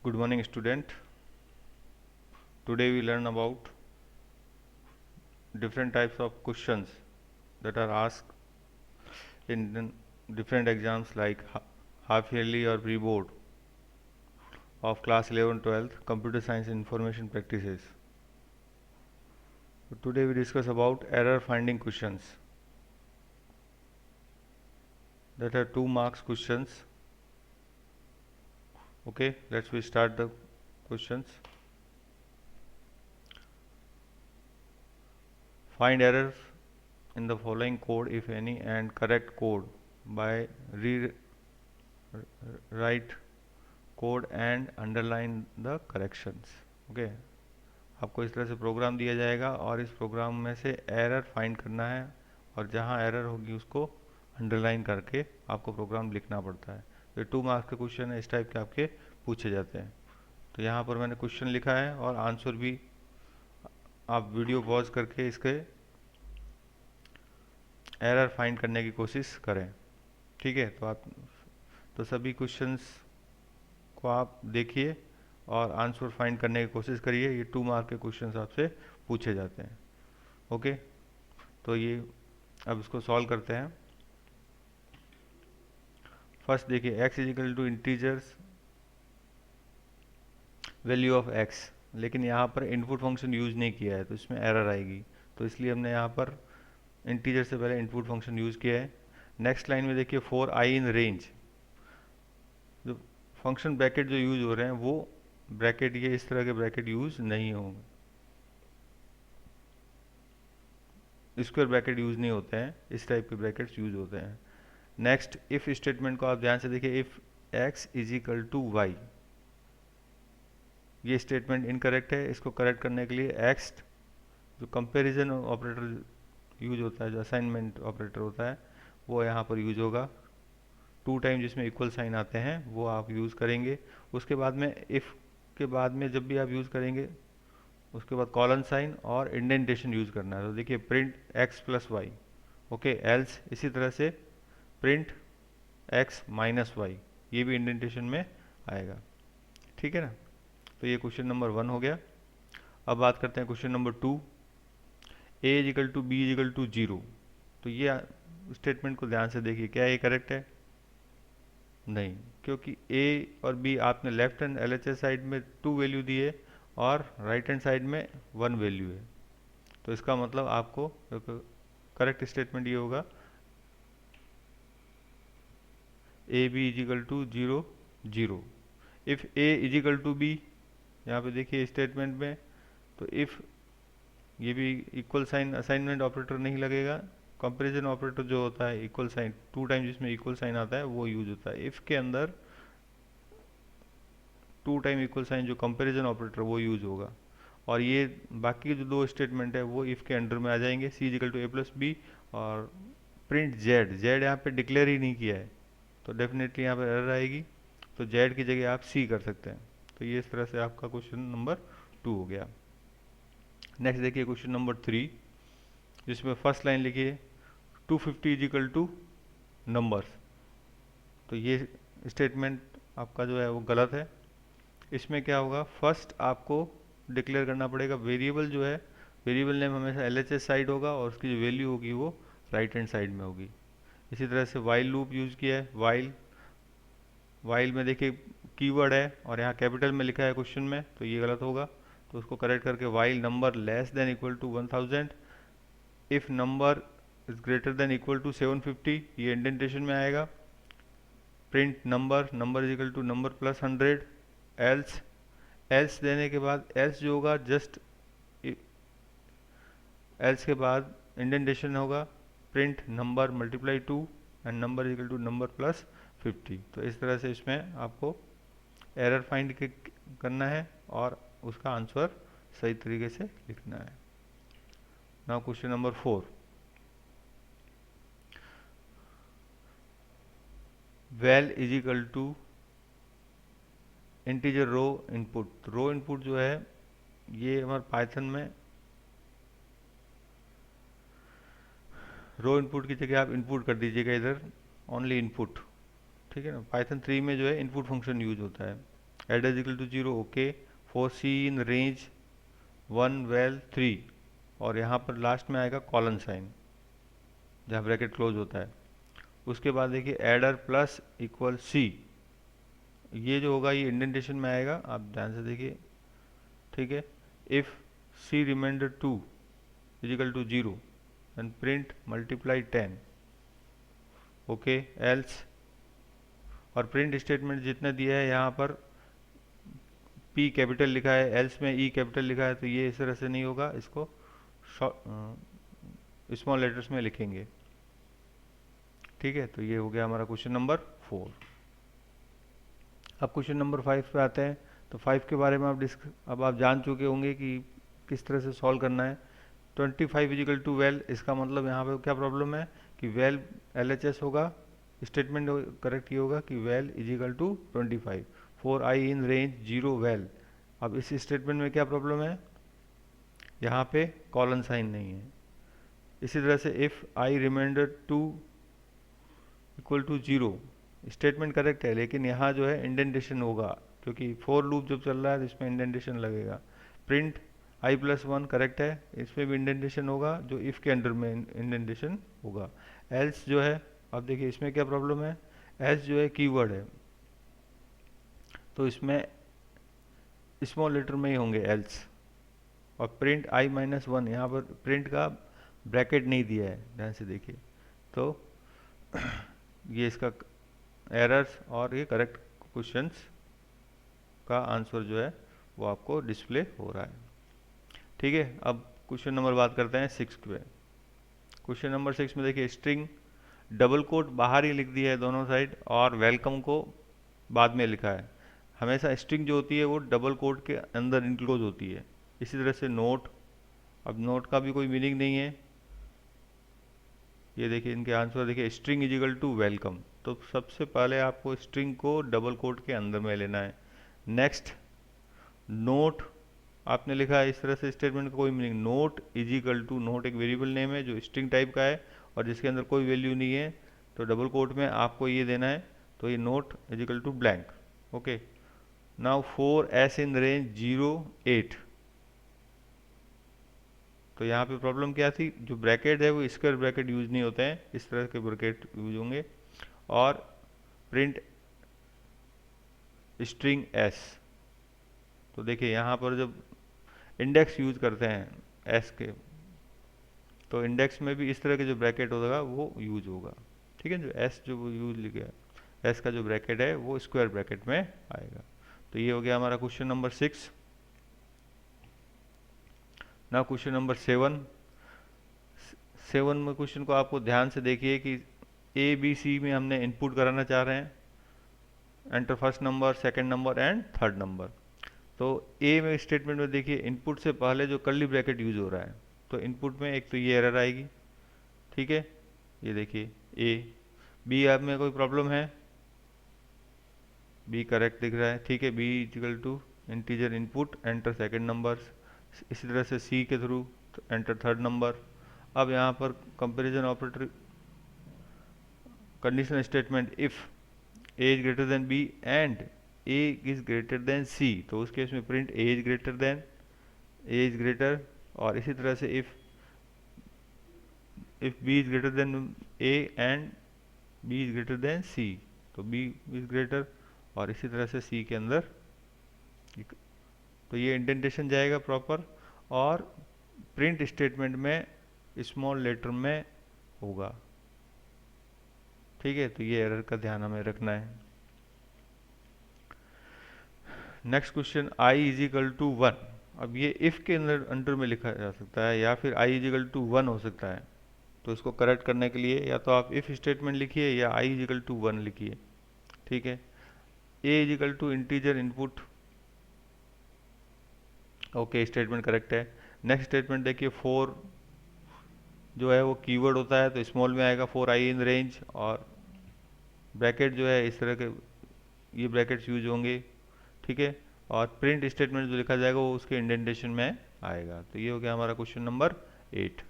Good morning, student. Today we learn about different types of questions that are asked in different exams like half yearly or pre-board of class 11 12 computer science and information practices. So today we discuss about error finding questions that are 2 marks questions. Okay, let's we start the questions. Find errors in the following code if any and correct code by write code and underline the corrections. Okay, आपको इस तरह से programme दिया जाएगा और इस programme में से एरर फाइंड करना है और जहाँ एरर होगी उसको अंडरलाइन करके आपको प्रोग्राम लिखना पड़ता है। तो 2 मार्क्स के क्वेश्चन है, इस टाइप के आपके पूछे जाते हैं। तो यहाँ पर मैंने क्वेश्चन लिखा है और आंसर भी आप वीडियो पॉज करके इसके एरर फाइंड करने की कोशिश करें। ठीक है, तो सभी क्वेश्चंस को आप देखिए और आंसर फाइंड करने की कोशिश करिए। ये 2 मार्क के क्वेश्चंस आपसे पूछे जाते हैं। ओके, तो ये अब इसको सॉल्व करते हैं। फर्स्ट देखिए, x is equal to integers value of x, लेकिन यहाँ पर इनपुट फंक्शन यूज नहीं किया है तो इसमें एरर आएगी। तो इसलिए हमने यहाँ पर इंटीजर से पहले इनपुट फंक्शन यूज किया है। नेक्स्ट लाइन में देखिए, फॉर i इन रेंज, जो फंक्शन ब्रैकेट जो यूज हो रहे हैं वो ब्रैकेट, ये इस तरह के ब्रैकेट यूज नहीं होंगे, स्क्वायर ब्रैकेट यूज नहीं होते हैं, इस टाइप के ब्रैकेट्स यूज होते हैं। नेक्स्ट, इफ स्टेटमेंट को आप ध्यान से देखिए, if x is equal to y, ये स्टेटमेंट इनकरेक्ट है। इसको करेक्ट करने के लिए x, जो कंपैरिजन ऑपरेटर यूज होता है, जो असाइनमेंट ऑपरेटर होता है, वो यहाँ पर यूज होगा। 2 टाइम जिसमें इक्वल साइन आते हैं वो आप यूज़ करेंगे। उसके बाद में इफ़ के बाद में जब भी आप यूज़ करेंगे उसके बाद कॉलन साइन और इंडेंटेशन यूज़ करना है। तो देखिए, print x plus y, okay, else इसी तरह से प्रिंट x माइनस वाई, ये भी इंडेंटेशन में आएगा। ठीक है ना, तो ये क्वेश्चन नंबर 1 हो गया। अब बात करते हैं question number 2, a equal to b equal to 0। तो ये स्टेटमेंट को ध्यान से देखिए, क्या ये करेक्ट है? नहीं, क्योंकि a और b आपने लेफ्ट हैंड LHS साइड में 2 वैल्यू दी है और राइट हैंड साइड में 1 वैल्यू है। तो इसका मतलब आपको करेक्ट स्टेटमेंट ये होगा, a b equal to 0 0। If a equal to b, यहाँ पे देखिए स्टेटमेंट में, तो इफ़ ये भी इक्वल साइन असाइनमेंट ऑपरेटर नहीं लगेगा, कंपैरिजन ऑपरेटर जो होता है इक्वल साइन 2 टाइम जिसमें इक्वल साइन आता है वो यूज होता है। इफ़ के अंदर 2 टाइम इक्वल साइन जो कंपैरिजन ऑपरेटर वो यूज होगा। और ये बाकी जो 2 स्टेटमेंट है वो इफ़ के अंडर में आ जाएंगे, C is equal to A plus B और प्रिंट जेड। जेड यहाँ पे डिक्लेयर ही नहीं किया है तो डेफिनेटली यहाँ पर एरर आएगी, तो जेड की जगह आप सी कर सकते हैं। तो ये इस तरह से आपका क्वेश्चन नंबर 2 हो गया। नेक्स्ट देखिए क्वेश्चन नंबर 3, जिसमें फर्स्ट लाइन लिखिए 250 इजिकल टू नंबर्स। तो ये स्टेटमेंट आपका जो है वो गलत है। इसमें क्या होगा, फर्स्ट आपको डिक्लेयर करना पड़ेगा वेरिएबल जो है, वेरिएबल नेम हमेशा LHS साइड होगा और उसकी जो वैल्यू होगी वो राइट हैंड साइड में होगी। इसी तरह से वाइल लूप यूज़ किया है। वाइल में देखिए कीवर्ड है और यहाँ कैपिटल में लिखा है क्वेश्चन में, तो ये गलत होगा। तो उसको करेक्ट करके while number less than equal to 1000, if number is greater than equal to 750, ये इंडेंटेशन में आएगा। Print number is equal to number plus 100, else देने के बाद एल्स जो होगा जस्ट एल्स के बाद इंडेंटेशन होगा, print number multiply 2 and number equal to number plus 50। तो इस तरह से इसमें आपको एरर फाइंड करना है और उसका आंसर सही तरीके से लिखना है। Now question number 4, val is equal to integer raw input. Raw input जो है ये हमारे पाइथन में रो इनपुट की जगह आप इनपुट कर दीजिएगा इधर, ओनली इनपुट। ठीक है ना, पाइथन 3 में जो है इनपुट फंक्शन यूज होता है। Adder is equal to 0, okay. For c in range 1 well 3, और यहाँ पर लास्ट में आएगा कॉलन साइन जहाँ ब्रैकेट क्लोज होता है। उसके बाद देखिए एडर प्लस इक्वल सी, ये जो होगा ये इंडेंटेशन में आएगा, आप ध्यान से देखिए, ठीक है। If c remainder 2 is equal to 0 and print multiply 10, okay. Else, और प्रिंट स्टेटमेंट जितना दिया है यहाँ पर पी कैपिटल लिखा है, एल्स में ई कैपिटल लिखा है, तो ये इस तरह से नहीं होगा, इसको स्मॉल लेटर्स में लिखेंगे, ठीक है। तो ये हो गया हमारा क्वेश्चन नंबर 4। अब क्वेश्चन नंबर 5 पे आते हैं। तो 5 के बारे में अब आप जान चुके होंगे कि किस तरह से सॉल्व करना है। 25 इजिकल टू वेल, इसका मतलब यहाँ पे क्या प्रॉब्लम है कि वेल LHS होगा, स्टेटमेंट करेक्ट ये होगा कि well is equal to 25 for i in range 0 well. अब इस स्टेटमेंट में क्या प्रॉब्लम है, यहाँ पे कॉलन साइन नहीं है। इसी तरह से if i remainder 2 equal to 0, statement correct है, लेकिन यहाँ जो है इंडेंटेशन होगा, क्योंकि फॉर लूप जब चल रहा है तो इसमें इंडेंटेशन लगेगा। प्रिंट i+1 करेक्ट है, इसमें भी इंडेंटेशन होगा, जो इफ़ के अंडर में इंडेंटेशन होगा। एल्स जो है, अब देखिए इसमें क्या प्रॉब्लम है, एल्स जो है कीवर्ड है, तो इसमें स्मॉल लेटर में ही होंगे एल्स। और प्रिंट i-1, यहाँ पर प्रिंट का ब्रैकेट नहीं दिया है, ध्यान से देखिए, तो ये इसका एरर्स और ये करेक्ट क्वेश्चंस का आंसर जो है वो आपको डिस्प्ले हो रहा है, ठीक है। अब क्वेश्चन नंबर बात करते हैं 6 पे। क्वेश्चन नंबर 6 में देखिए स्ट्रिंग डबल कोट बाहर ही लिख दिया है दोनों साइड, और वेलकम को बाद में लिखा है। हमेशा स्ट्रिंग जो होती है वो डबल कोट के अंदर इंक्लोज होती है। इसी तरह से नोट, अब नोट का भी कोई मीनिंग नहीं है। ये देखिए इनके आंसर देखिए, स्ट्रिंग इजिकल टू वेलकम, तो सबसे पहले आपको स्ट्रिंग को डबल कोट के अंदर में लेना है। नेक्स्ट नोट आपने लिखा है, इस तरह से स्टेटमेंट का कोई meaning, note is equal to, note एक वेरिएबल नेम है जो स्ट्रिंग टाइप का है और जिसके अंदर कोई वैल्यू नहीं है, तो डबल कोट में आपको ये देना है, तो ये note is equal to blank, okay. Now for s in range 0 8, तो यहाँ पे प्रॉब्लम क्या थी, जो ब्रैकेट है वो स्क्वायर ब्रैकेट यूज नहीं होते हैं, इस तरह के ब्रैकेट यूज होंगे। और प्रिंट स्ट्रिंग एस, तो देखिए यहाँ पर जब इंडेक्स यूज करते हैं एस के, तो इंडेक्स में भी इस तरह के जो ब्रैकेट होगा वो यूज होगा, ठीक है। जो एस जो वो यूज लिखा है, एस का जो ब्रैकेट है वो स्क्वायर ब्रैकेट में आएगा। तो ये हो गया हमारा क्वेश्चन नंबर 6। ना क्वेश्चन नंबर 7। 7 में क्वेश्चन को आपको ध्यान से देखिए कि ABC में हमने इनपुट कराना चाह रहे हैं, enter first number, second number and third number. तो ए में स्टेटमेंट में देखिए इनपुट से पहले जो कर्ली ब्रैकेट यूज हो रहा है, तो इनपुट में एक तो ये एरर आएगी, ठीक है। ये देखिए ए। बी आप में कोई प्रॉब्लम है, बी करेक्ट दिख रहा है, ठीक है। B equal to integer input enter second number, इसी तरह से सी के थ्रू एंटर थर्ड नंबर। अब यहाँ पर comparison operator, conditional statement if A is greater than B and A is greater than C, तो उस केस में print A is greater than, A is greater. और इसी तरह से if B is greater than A and B is greater than C, तो B is greater, और इसी तरह से सी के अंदर, तो ये इंडेंटेशन जाएगा प्रॉपर, और प्रिंट स्टेटमेंट में स्मॉल लेटर में होगा, ठीक है। तो ये एरर का ध्यान हमें रखना है। Next question, i is equal to 1। अब ये इफ के अंडर में लिखा जा सकता है या फिर आई इज इक्वल टू 1 हो सकता है। तो इसको करेक्ट करने के लिए या तो आप इफ स्टेटमेंट लिखिए या आई इज इक्वल टू 1 लिखिए, ठीक है। A is equal to integer input, okay, statement correct है। नेक्स्ट स्टेटमेंट देखिए, 4 जो है वो कीवर्ड होता है, तो स्मॉल में आएगा, 4 आई इन रेंज, और ब्रैकेट जो है इस तरह के ये ब्रैकेट्स यूज होंगे, ठीक है। और प्रिंट स्टेटमेंट जो लिखा जाएगा वो उसके इंडेंटेशन में आएगा। तो ये हो गया हमारा क्वेश्चन नंबर 8।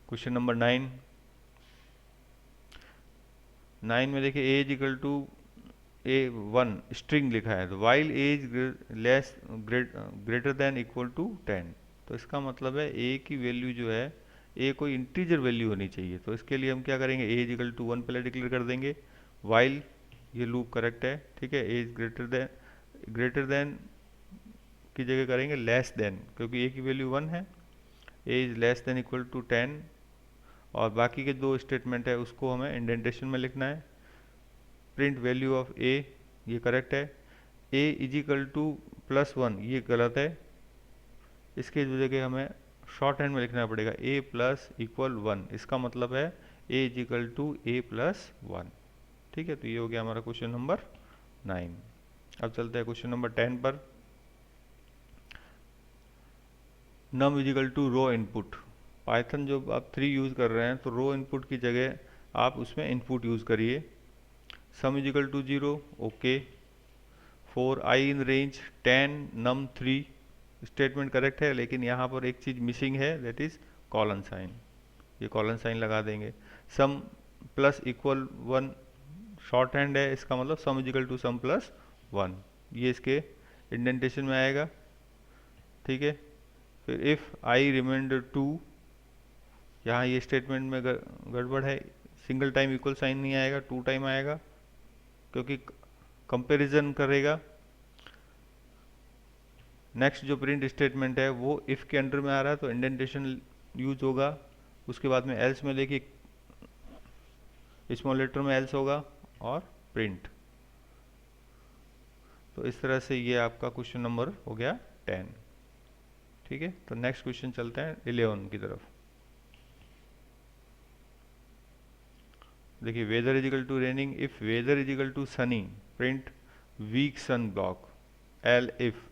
Question number 9। 9 में देखिए A is equal to A1 string लिखा है, तो while A's less greater than equal to 10, तो इसका मतलब है ए की वैल्यू जो है, ए कोई इंटीजर वैल्यू होनी चाहिए। तो इसके लिए हम क्या करेंगे, ए इज इक्वल टू 1 पहले डिक्लेयर कर देंगे, वाइल ये लूप करेक्ट है, ठीक है, एज ग्रेटर देन की जगह करेंगे लेस देन, क्योंकि ए की वैल्यू 1 है, A is less than equal to 10, और बाकी के दो स्टेटमेंट है उसको हमें इंडेंटेशन में लिखना है। प्रिंट वैल्यू ऑफ ए, ये करेक्ट है, ए इज इक्वल टू +1 ये गलत है, इसके जगह हमें शॉर्ट हैंड में लिखना पड़ेगा ए प्लस इक्वल 1, इसका मतलब है A is equal to A plus 1, ठीक है। तो ये हो गया हमारा क्वेश्चन नंबर 9। अब चलते हैं क्वेश्चन नंबर 10 पर। Num is equal to raw input, Python जो आप 3 यूज़ कर रहे हैं तो रो इनपुट की जगह आप उसमें इनपुट यूज़ करिए। Sum is equal to 0, okay. For i in range 10 num 3 statement correct है, लेकिन यहाँ पर एक चीज़ मिसिंग है, दैट इज़ कॉलन साइन, ये कॉलन साइन लगा देंगे। Sum plus equal 1 shorthand है, इसका मतलब sum is equal to sum plus 1, ये इसके इंडेंटेशन में आएगा, ठीक है। फिर इफ़ आई रिमाइंडर 2, यहाँ ये स्टेटमेंट में गड़बड़ है, सिंगल टाइम इक्वल साइन नहीं आएगा, 2 टाइम आएगा, क्योंकि कंपैरिजन करेगा। नेक्स्ट जो प्रिंट स्टेटमेंट है वो इफ़ के अंडर में आ रहा है तो इंडेंटेशन यूज होगा, उसके बाद में एल्स में देखिए स्मॉल लेटर में एल्स होगा और प्रिंट। तो इस तरह से ये आपका क्वेश्चन नंबर हो गया 10, ठीक है। तो नेक्स्ट क्वेश्चन चलते हैं 11 की तरफ। देखिए weather is equal to raining, if weather is equal to sunny print week sun block, elif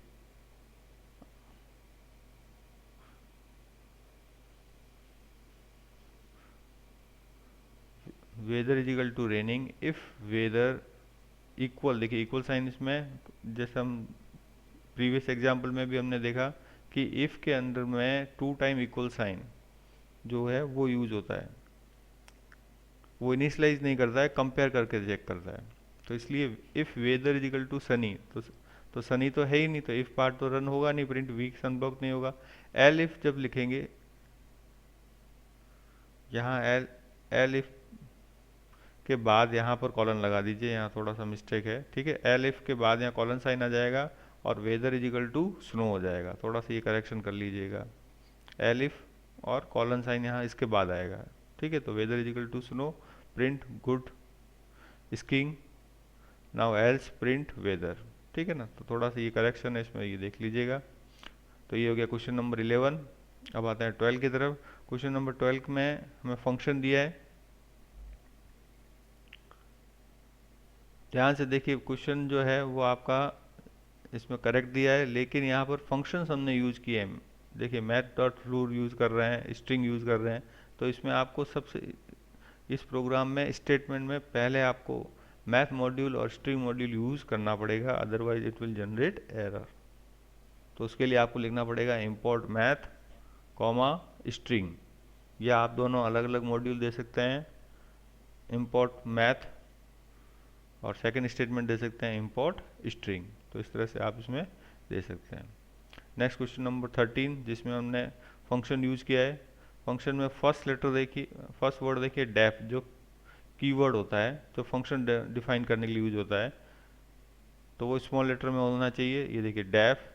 weather is equal to raining, if weather equal, देखिए इक्वल साइन इसमें, जैसे हम प्रीवियस एग्जाम्पल में भी हमने देखा कि इफ के अंदर में 2 टाइम इक्वल साइन जो है वो यूज होता है, वो इनिशलाइज नहीं करता है, कंपेयर करके चेक करता है। तो इसलिए if weather is equal to sunny, तो सनी तो है ही नहीं, तो इफ पार्ट तो रन होगा नहीं, प्रिंट वीक सन ब्लॉक नहीं होगा। एल इफ जब लिखेंगे, यहाँ एल इफ के बाद यहाँ पर कॉलन लगा दीजिए, यहाँ थोड़ा सा मिस्टेक है, ठीक है। एल इफ के बाद यहाँ कॉलन साइन आ जाएगा और weather is equal to snow हो जाएगा, थोड़ा सा ये करेक्शन कर लीजिएगा, एल इफ और कॉलन साइन यहाँ इसके बाद आएगा, ठीक है। तो weather is equal to snow print good skiing, now else print weather, ठीक है ना। तो थोड़ा सा ये करेक्शन है इसमें, ये देख लीजिएगा। तो ये हो गया क्वेश्चन नंबर 11। अब आते हैं 12 की तरफ। क्वेश्चन नंबर 12 में हमें फंक्शन दिया है, ध्यान से देखिए क्वेश्चन जो है वो आपका इसमें करेक्ट दिया है, लेकिन यहाँ पर फंक्शंस हमने यूज किए हैं। देखिए मैथ डॉट फ्लूर यूज़ कर रहे हैं, स्ट्रिंग यूज़ कर रहे हैं, तो इसमें आपको सबसे इस प्रोग्राम में स्टेटमेंट में पहले आपको मैथ मॉड्यूल और स्ट्रिंग मॉड्यूल यूज़ करना पड़ेगा, otherwise it will generate error. तो उसके लिए आपको लिखना पड़ेगा इम्पोर्ट मैथ कॉमा स्ट्रिंग, या आप दोनों अलग अलग मॉड्यूल दे सकते हैं, इम्पोर्ट मैथ और सेकंड स्टेटमेंट दे सकते हैं इम्पोर्ट स्ट्रिंग। तो इस तरह से आप इसमें दे सकते हैं। नेक्स्ट क्वेश्चन नंबर 13 जिसमें हमने फंक्शन यूज किया है। फंक्शन में फर्स्ट लेटर देखिए, फर्स्ट वर्ड देखिए डेफ, जो कीवर्ड होता है जो फंक्शन डिफाइन करने के लिए यूज होता है, तो वो स्मॉल लेटर में होना चाहिए। ये देखिए def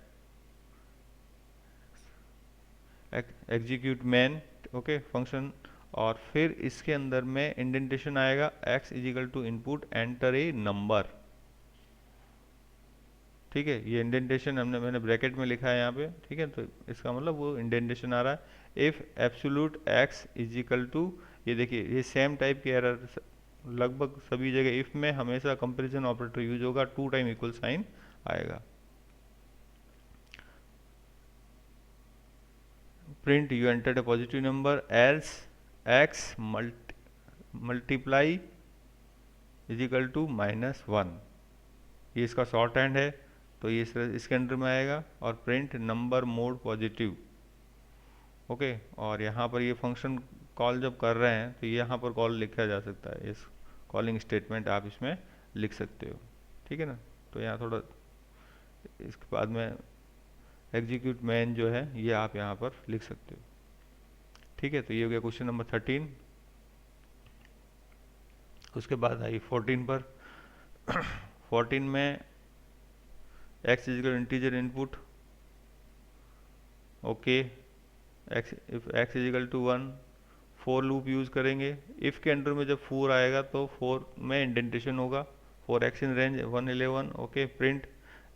execute main, okay function, और फिर इसके अंदर में इंडेंटेशन आएगा x is equal to input enter a number, ठीक है। ये इंडेंटेशन मैंने ब्रैकेट में लिखा है यहाँ पे, ठीक है। तो इसका मतलब वो इंडेंटेशन आ रहा है। If absolute x is equal to, ये देखिए ये सेम टाइप की एरर लगभग सभी जगह इफ में हमेशा कंपैरिजन ऑपरेटर यूज होगा, 2 टाइम इक्वल साइन आएगा। Print you entered a positive number else x multiply is equal to -1, ये इसका शॉर्ट हैंड है, तो ये इसके अंडर में आएगा। और print number mode positive, okay. और यहाँ पर ये फंक्शन कॉल जब कर रहे हैं तो यहाँ पर कॉल लिखा जा सकता है, इस कॉलिंग स्टेटमेंट आप इसमें लिख सकते हो, ठीक है ना। तो यहाँ थोड़ा इसके बाद में एग्जीक्यूट मैन जो है ये आप यहाँ पर लिख सकते हो। ठीक है, तो ये हो गया क्वेश्चन नंबर 13। उसके बाद आई 14 पर। 14 में x is equal integer input, okay, x if x is equal to 1, for loop use करेंगे। इफ़ के अंडर में जब 4 आएगा तो 4 में इंडेंटेशन होगा। 4x in range 111, okay. Print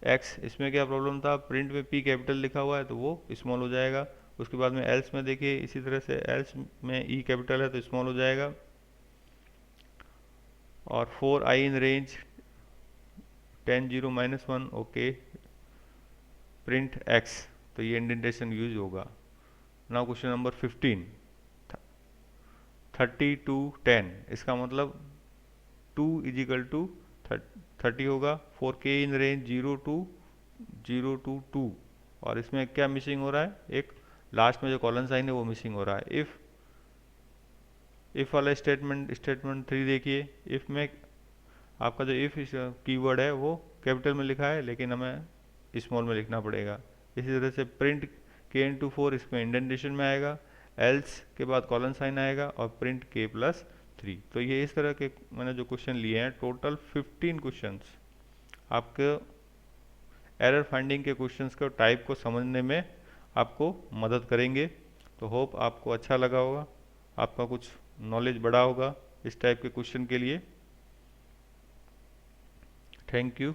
x, इसमें क्या प्रॉब्लम था, प्रिंट में p कैपिटल लिखा हुआ है तो वो स्मॉल हो जाएगा। उसके बाद में एल्स में देखिए इसी तरह से, एल्स में e कैपिटल है तो स्मॉल हो जाएगा। और 4i इन रेंज 10 0 -1, ओके। प्रिंट x, तो ये इंडेंटेशन यूज होगा। नाउ क्वेश्चन नंबर 15, 30 to 10, इसका मतलब 2 इजिकल टू 30 होगा। 4k इन रेंज 0 to 2, और इसमें क्या मिसिंग हो रहा है, एक लास्ट में जो कॉलन साइन है वो मिसिंग हो रहा है। इफ़ वाला स्टेटमेंट 3 देखिए। इफ़ में आपका जो इफ़ कीवर्ड है वो कैपिटल में लिखा है लेकिन हमें स्मॉल में लिखना पड़ेगा। इसी तरह से प्रिंट k इंटू 4, इसमें इंडेंटेशन में आएगा। एल्स के बाद कॉलन साइन आएगा और प्रिंट k+3। तो ये इस तरह के मैंने जो क्वेश्चन लिए हैं, टोटल 15 क्वेश्चंस आपके एरर फाइंडिंग के क्वेश्चंस को टाइप को समझने में आपको मदद करेंगे। तो होप आपको अच्छा लगा होगा, आपका कुछ नॉलेज बढ़ा होगा इस टाइप के क्वेश्चन के लिए। Thank you.